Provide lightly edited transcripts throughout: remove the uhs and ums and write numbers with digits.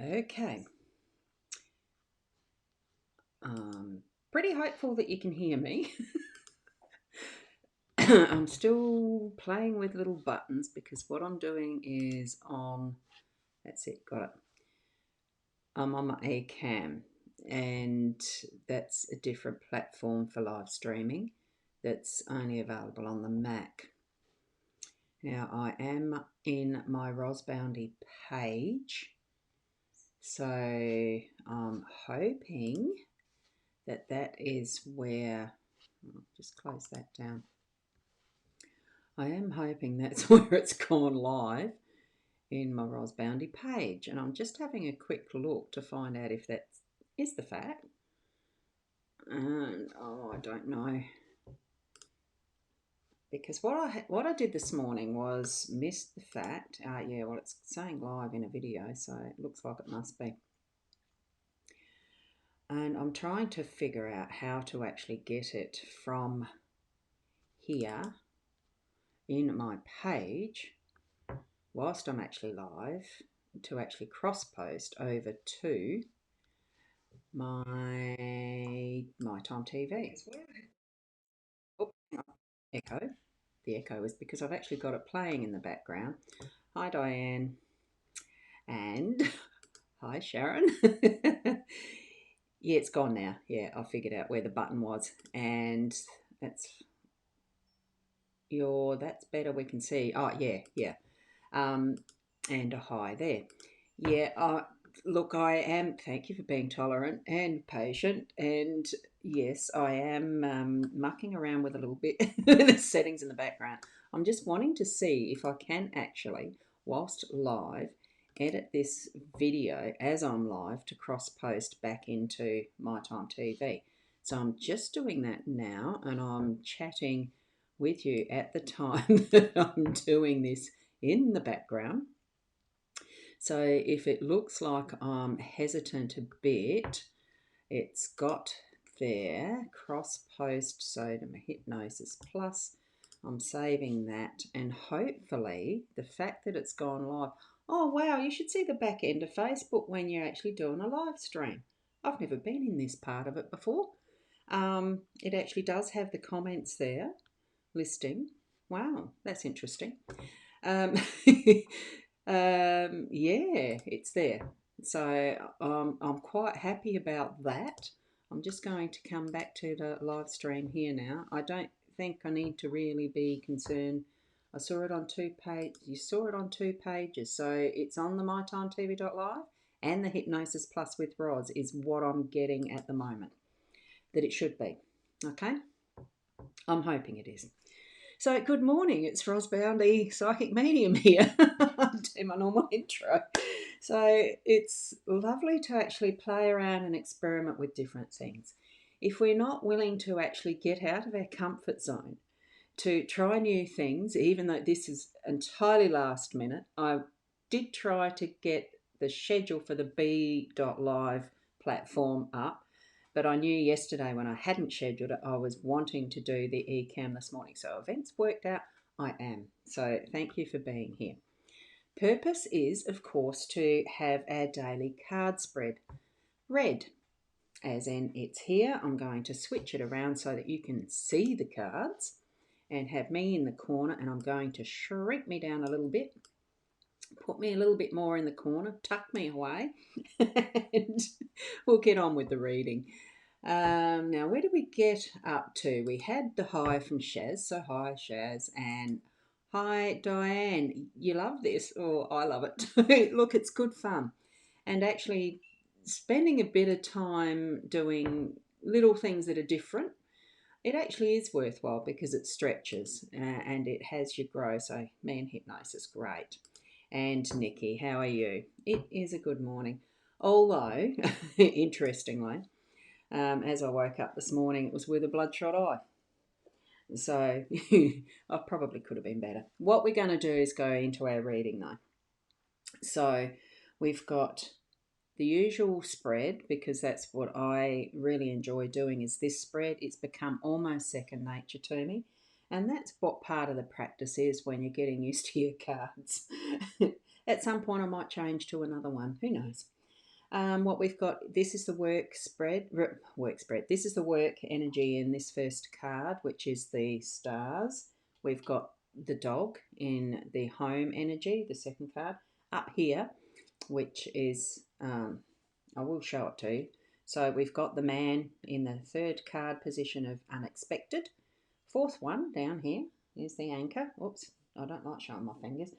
Okay. Pretty hopeful that you can hear me. I'm still playing with little buttons because what I'm doing is that's it, got it. I'm on my Acam, and that's a different platform for live streaming that's only available on the Mac. Now I am in my Boundy page, so I'm hoping that is where, I'll just close that down. I am hoping that's where it's gone live in my Boundy page, and I'm just having a quick look to find out if that is the fact. And I don't know, because what I did this morning was missed the fact. Yeah, well, it's saying live in a video, so it looks like it must be. And I'm trying to figure out how to actually get it from here in my page whilst I'm actually live to actually cross post over to my Time TV. Oh, echo. The echo is because I've actually got it playing in the background. Hi, Diane. And hi, Sharon. Yeah, it's gone now. Yeah, I figured out where the button was, and that's better. We can see. Oh, yeah. And a hi there. Yeah, look, I am, thank you for being tolerant and patient. And yes, I am mucking around with a little bit the settings in the background. I'm just wanting to see if I can actually, whilst live, edit this video as I'm live to cross post back into my Time TV. So I'm just doing that now, and I'm chatting with you at the time that I'm doing this in the background. So if it looks like I'm hesitant a bit, it's got there cross post, so to my Hypnosis Plus, I'm saving that, and hopefully the fact that it's gone live. Oh wow, you should see the back end of Facebook when you're actually doing a live stream. I've never been in this part of it before. It actually does have the comments there listing. Wow, that's interesting. Um, yeah, it's there. So I'm quite happy about that. I'm just going to come back to the live stream here now. I don't think I need to really be concerned. I saw it on two pages. You saw it on two pages. So it's on the mytimetv.live, and the Hypnosis Plus with Roz is what I'm getting at the moment. That it should be. Okay? I'm hoping it is. So, good morning, it's Ros Boundy, Psychic Medium here. Do my normal intro. So, it's lovely to actually play around and experiment with different things. If we're not willing to actually get out of our comfort zone, to try new things, even though this is entirely last minute, I did try to get the schedule for the B.live platform up. But I knew yesterday when I hadn't scheduled it, I was wanting to do the eCam this morning. So events worked out, I am. So thank you for being here. Purpose is, of course, to have our daily card spread read. As in, it's here. I'm going to switch it around so that you can see the cards and have me in the corner, and I'm going to shrink me down a little bit, put me a little bit more in the corner, tuck me away, and we'll get on with the reading. Now, where did we get up to? We had the hi from Shaz. So hi, Shaz. And hi, Diane. You love this? Oh, I love it. Look, it's good fun. And actually spending a bit of time doing little things that are different, it actually is worthwhile because it stretches and it has you grow. So me and hypnosis, great. And Nikki, how are you? It is a good morning. Although, interestingly, as I woke up this morning, it was with a bloodshot eye. So I probably could have been better. What we're going to do is go into our reading though. So we've got the usual spread, because that's what I really enjoy doing, is this spread. It's become almost second nature to me. And that's what part of the practice is when you're getting used to your cards. At some point I might change to another one. Who knows? What we've got, this is the work spread. This is the work energy in this first card, which is the stars. We've got the dog in the home energy, the second card. Up here, which is, I will show it to you. So we've got the man in the third card position of unexpected. Fourth one down here is the anchor. Oops, I don't like showing my fingers.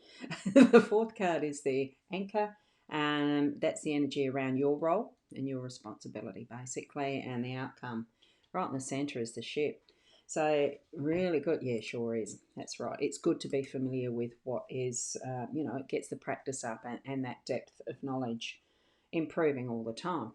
The fourth card is the anchor. That's the energy around your role and your responsibility, basically, and the outcome. Right in the centre is the ship. So really good. Yeah, sure is. That's right. It's good to be familiar with what is, it gets the practice up and that depth of knowledge improving all the time.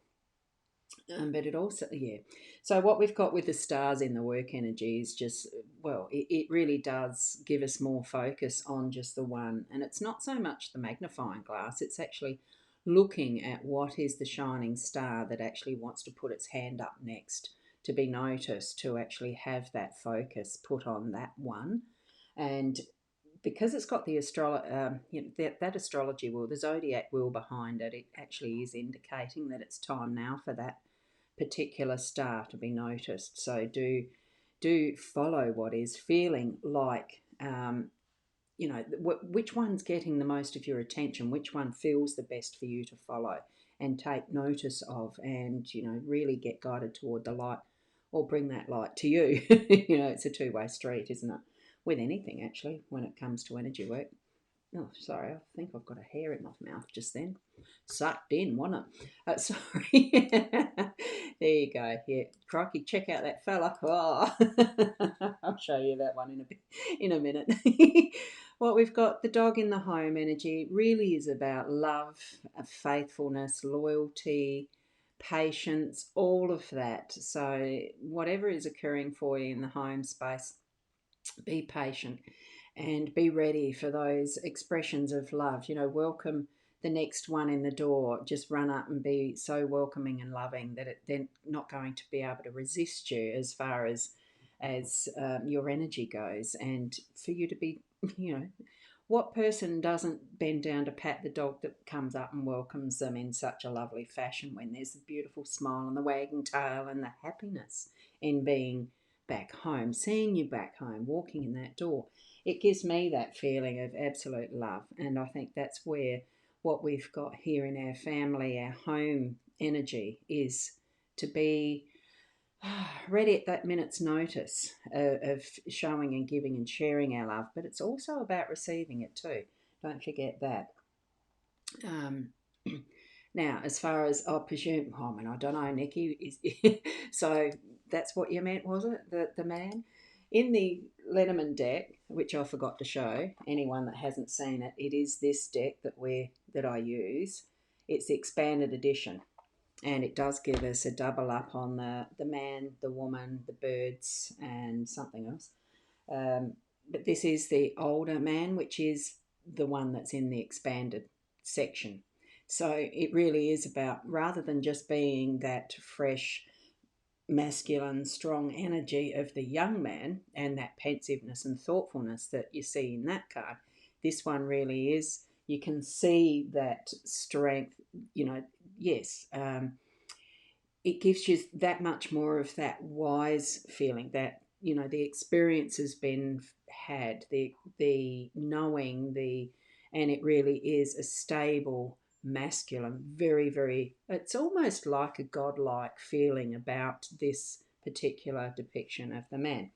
But it also, yeah. So what we've got with the stars in the work energy is just, well, it really does give us more focus on just the one. And it's not so much the magnifying glass, it's actually looking at what is the shining star that actually wants to put its hand up next to be noticed, to actually have that focus put on that one. And because it's got the that astrology wheel, the zodiac wheel behind it, it actually is indicating that it's time now for that particular star to be noticed. So do follow what is feeling like, which one's getting the most of your attention, which one feels the best for you to follow and take notice of, and really get guided toward the light, or bring that light to you. It's a two-way street, isn't it, with anything actually when it comes to energy work. Oh, sorry, I think I've got a hair in my mouth just then. Sucked in, wasn't it? Sorry. There you go. Yeah, crikey, check out that fella. Oh. I'll show you that one in a minute. What we've got, the dog in the home energy, really is about love, faithfulness, loyalty, patience, all of that. So whatever is occurring for you in the home space, be patient and be ready for those expressions of love. Welcome the next one in the door. Just run up and be so welcoming and loving that they're not going to be able to resist you as far as your energy goes. And for you to be, what person doesn't bend down to pat the dog that comes up and welcomes them in such a lovely fashion, when there's the beautiful smile and the wagging tail and the happiness in being back home, seeing you back home, walking in that door. It gives me that feeling of absolute love. And I think that's where what we've got here in our family, our home energy, is to be ready at that minute's notice of showing and giving and sharing our love. But it's also about receiving it too. Don't forget that. Now, as far as I presume, I don't know, Nikki, so that's what you meant, was it? The man? In the Lenormand deck, which I forgot to show anyone that hasn't seen it, it is this deck that I use. It's the expanded edition, and it does give us a double up on the man, the woman, the birds, and something else. But this is the older man, which is the one that's in the expanded section. So it really is about, rather than just being that fresh, masculine, strong energy of the young man and that pensiveness and thoughtfulness that you see in that card, this one really is, you can see that strength, yes, it gives you that much more of that wise feeling, that the experience has been had, the knowing, and it really is a stable masculine, very, very, it's almost like a godlike feeling about this particular depiction of the man.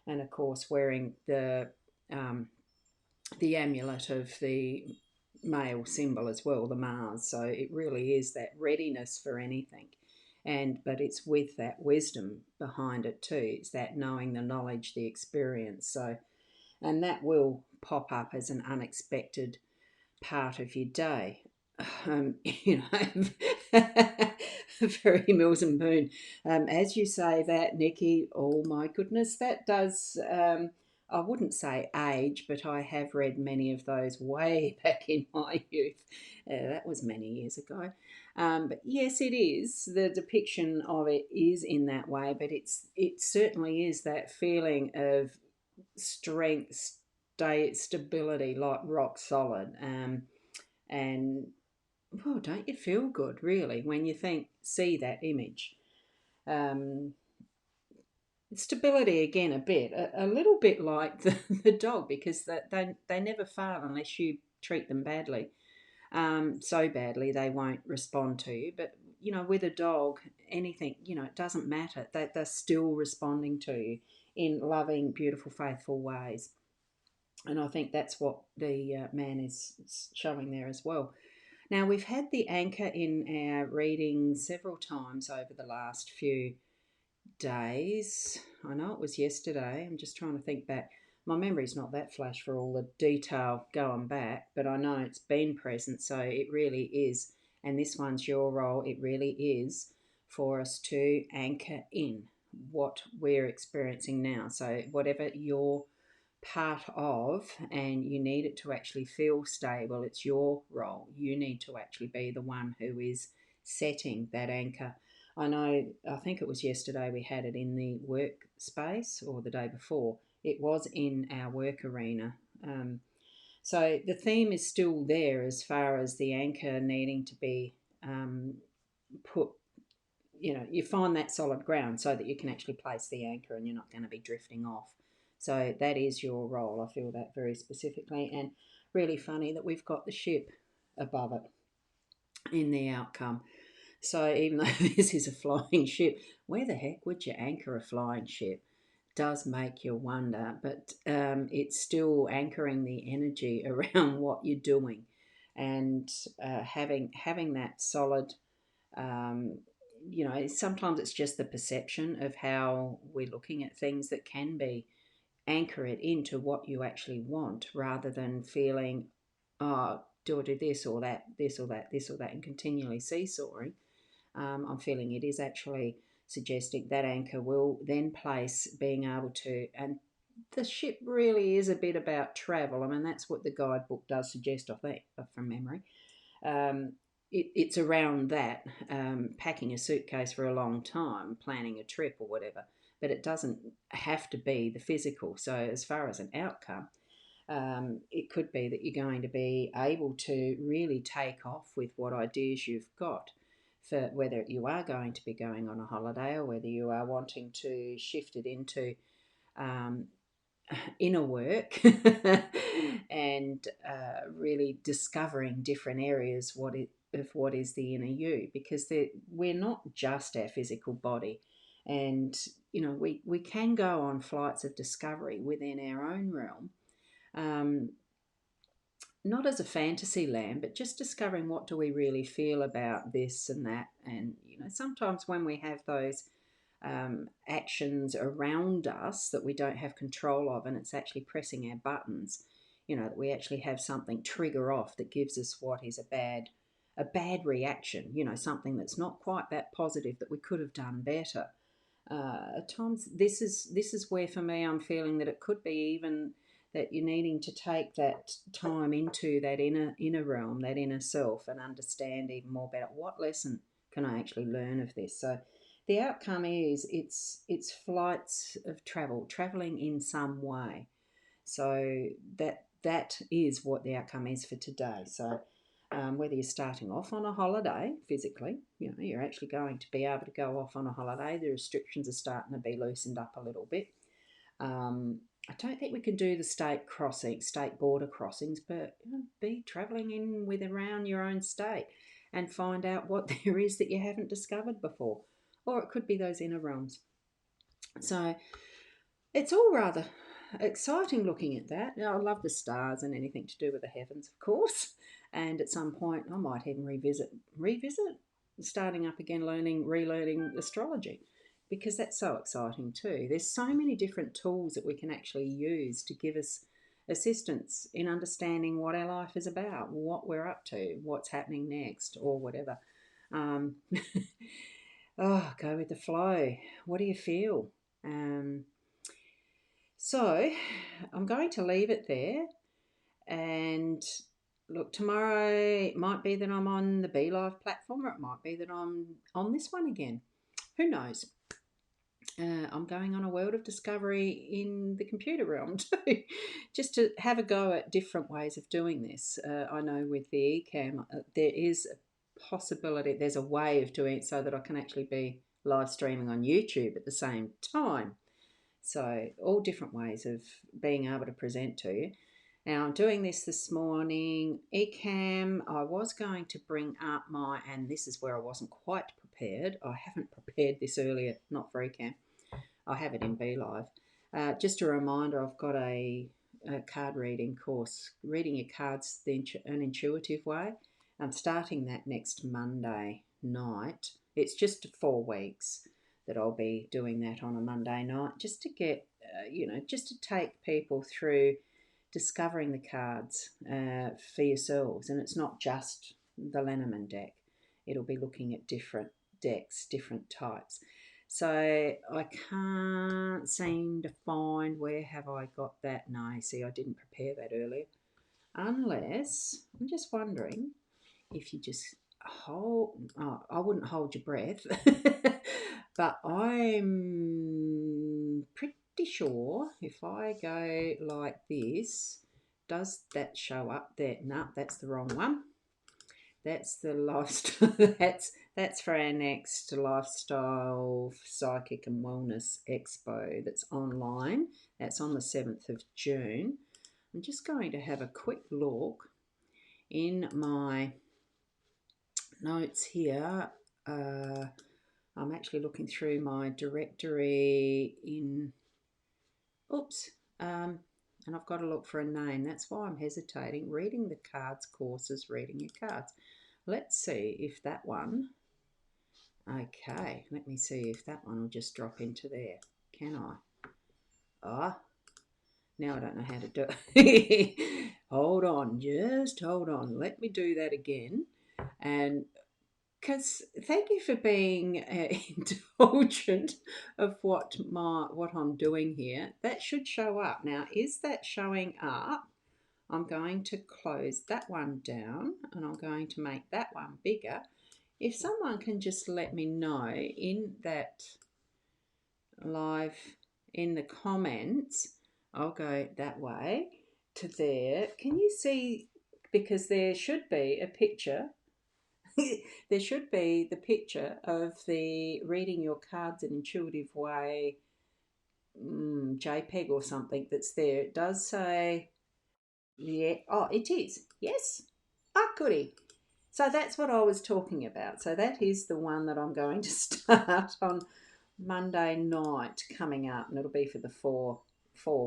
And of course, wearing the amulet of the male symbol as well, the Mars. So it really is that readiness for anything. But it's with that wisdom behind it too. It's that knowing, the knowledge, the experience. So, and that will pop up as an unexpected part of your day. Very Mills and Boone. As you say that, Nikki, oh my goodness, that does, I wouldn't say age, but I have read many of those way back in my youth. That was many years ago. But yes, it is. The depiction of it is in that way, but it certainly is that feeling of strength, stability, like rock solid. And well, don't you feel good, really, when you see that image? Um, Stability again, a little bit like the dog, because they never fail unless you treat them badly. So badly they won't respond to you. But with a dog, anything, it doesn't matter. They're still responding to you in loving, beautiful, faithful ways. And I think that's what the man is showing there as well. Now, we've had the anchor in our reading several times over the last few days. I know it was yesterday. I'm just trying to think back. My memory's not that flash for all the detail going back, but I know it's been present, so it really is. And this one's your role. It really is for us to anchor in what we're experiencing now. So, whatever you're part of and you need it to actually feel stable, it's your role. You need to actually be the one who is setting that anchor. I think it was yesterday we had it in the workspace, or the day before. It was in our work arena. So the theme is still there as far as the anchor needing to be put, you find that solid ground so that you can actually place the anchor and you're not going to be drifting off. So that is your role. I feel that very specifically, and really funny that we've got the ship above it in the outcome. So even though this is a flying ship, where the heck would you anchor a flying ship? Does make you wonder, but it's still anchoring the energy around what you're doing, and having that solid. Um, Sometimes it's just the perception of how we're looking at things that can be anchor it into what you actually want, rather than feeling, oh, do I do this or that, this or that, this or that, and continually seesawing. I'm feeling it is actually suggesting that anchor will then place being able to, and the ship really is a bit about travel. I mean, that's what the guidebook does suggest, I think, from memory. Um, it's around that, packing a suitcase for a long time, planning a trip or whatever, but it doesn't have to be the physical. So, as far as an outcome, it could be that you're going to be able to really take off with what ideas you've got, for whether you are going to be going on a holiday or whether you are wanting to shift it into um, inner work and really discovering different areas of what is the inner you, because we're not just our physical body. And we can go on flights of discovery within our own realm, um, not as a fantasy land, but just discovering what do we really feel about this and that. And sometimes when we have those actions around us that we don't have control of, and it's actually pressing our buttons, that we actually have something trigger off that gives us what is a bad reaction, something that's not quite that positive, that we could have done better. At times, this is where, for me, I'm feeling that it could be even that you're needing to take that time into that inner realm, that inner self, and understand even more about what lesson can I actually learn of this. So the outcome is it's flights of traveling in some way. So that is what the outcome is for today. So whether you're starting off on a holiday physically, you're actually going to be able to go off on a holiday. The restrictions are starting to be loosened up a little bit. I don't think we can do the state border crossings, but be travelling in with around your own state and find out what there is that you haven't discovered before. Or it could be those inner realms. So it's all rather exciting looking at that. I love the stars and anything to do with the heavens, of course. And at some point, I might even revisit, starting up again, relearning astrology, because that's so exciting too. There's so many different tools that we can actually use to give us assistance in understanding what our life is about, what we're up to, what's happening next, or whatever. Um, go with the flow. What do you feel? So I'm going to leave it there. And look, tomorrow it might be that I'm on the Be Live platform, or it might be that I'm on this one again. Who knows? I'm going on a world of discovery in the computer realm too, just to have a go at different ways of doing this. I know with the eCam, there is possibility, there's a way of doing it so that I can actually be live streaming on YouTube at the same time. So all different ways of being able to present to you. Now I'm doing this morning. Ecamm, I was going to bring up and this is where I wasn't quite prepared. I haven't prepared this earlier, not for Ecamm. I have it in BeLive. Just a reminder, I've got a card reading course, reading your cards an intuitive way. I'm starting that next Monday night. It's just 4 weeks that I'll be doing that on a Monday night, just to get, just to take people through discovering the cards for yourselves. And it's not just the Lenormand deck. It'll be looking at different decks, different types. So I can't seem to find, where have I got that? No, see, I didn't prepare that earlier. Unless, I'm just wondering if you just I wouldn't hold your breath, but I'm pretty sure if I go like this, does that show up there? No, that's the wrong one. That's the lifestyle. that's for our next lifestyle, psychic and wellness expo that's online. That's on the 7th of June. I'm just going to have a quick look in my notes here. I'm actually looking through my directory and I've got to look for a name. That's why I'm hesitating. Reading the cards courses, reading your cards. Let's see if that one, okay, let me see if that one will just drop into there. Can I? Now I don't know how to do it. Hold on, just hold on. Let me do that again. And because thank you for being indulgent of what I'm doing here. That should show up. Now, is that showing up? I'm going to close that one down and I'm going to make that one bigger. If someone can just let me know in that live, in the comments, I'll go that way to there. Can you see? Because there should be a picture. There should be the picture of the reading your cards in intuitive way JPEG or something that's there. It does say, yeah, oh, it is. Yes. Ah, goody. So that's what I was talking about. So that is the one that I'm going to start on Monday night coming up, and it'll be for the 4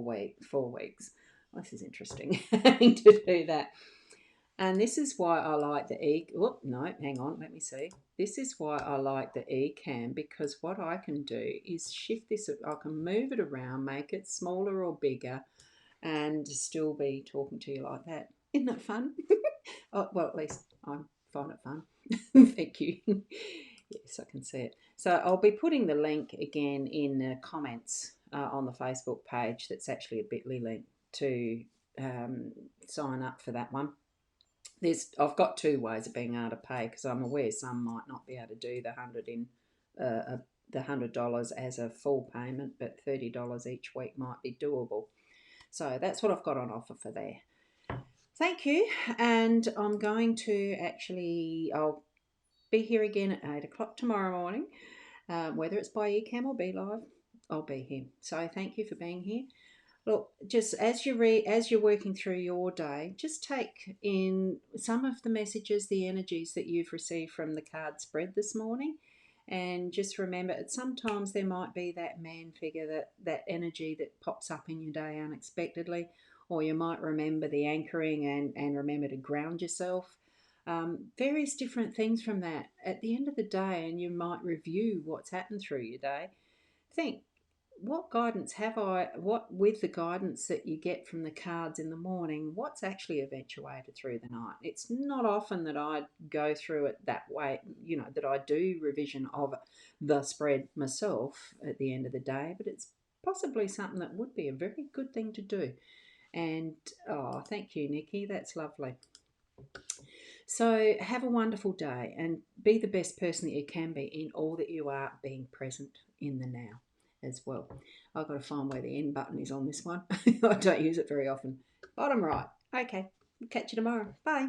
weeks. Oh, this is interesting having to do that. And this is why I like the hang on, let me see. This is why I like the Ecamm, because what I can do is shift this, I can move it around, make it smaller or bigger, and still be talking to you like that. Isn't that fun? Oh, well, at least I find it fun. Thank you. Yes, I can see it. So I'll be putting the link again in the comments on the Facebook page. That's actually a bit.ly link to sign up for that one. I've got 2 ways of being able to pay, because I'm aware some might not be able to do the $100 as a full payment, but $30 each week might be doable. So that's what I've got on offer for there. Thank you, and I'm going to I'll be here again at 8 o'clock tomorrow morning, whether it's by Ecamm or BeLive, I'll be here. So thank you for being here. Look, just as you're working through your day, just take in some of the messages, the energies that you've received from the card spread this morning, and just remember that sometimes there might be that man figure, that energy that pops up in your day unexpectedly, or you might remember the anchoring and remember to ground yourself. Various different things from that at the end of the day, and you might review what's happened through your day. Think, what guidance have what with the guidance that you get from the cards in the morning, what's actually eventuated through the night? It's not often that I go through it that way, that I do revision of the spread myself at the end of the day, but it's possibly something that would be a very good thing to do. And thank you, Nikki, that's lovely. So have a wonderful day and be the best person that you can be in all that you are, being present in the now as well. I've got to find where the end button is on this one. I don't use it very often. Bottom right. Okay, catch you tomorrow. Bye.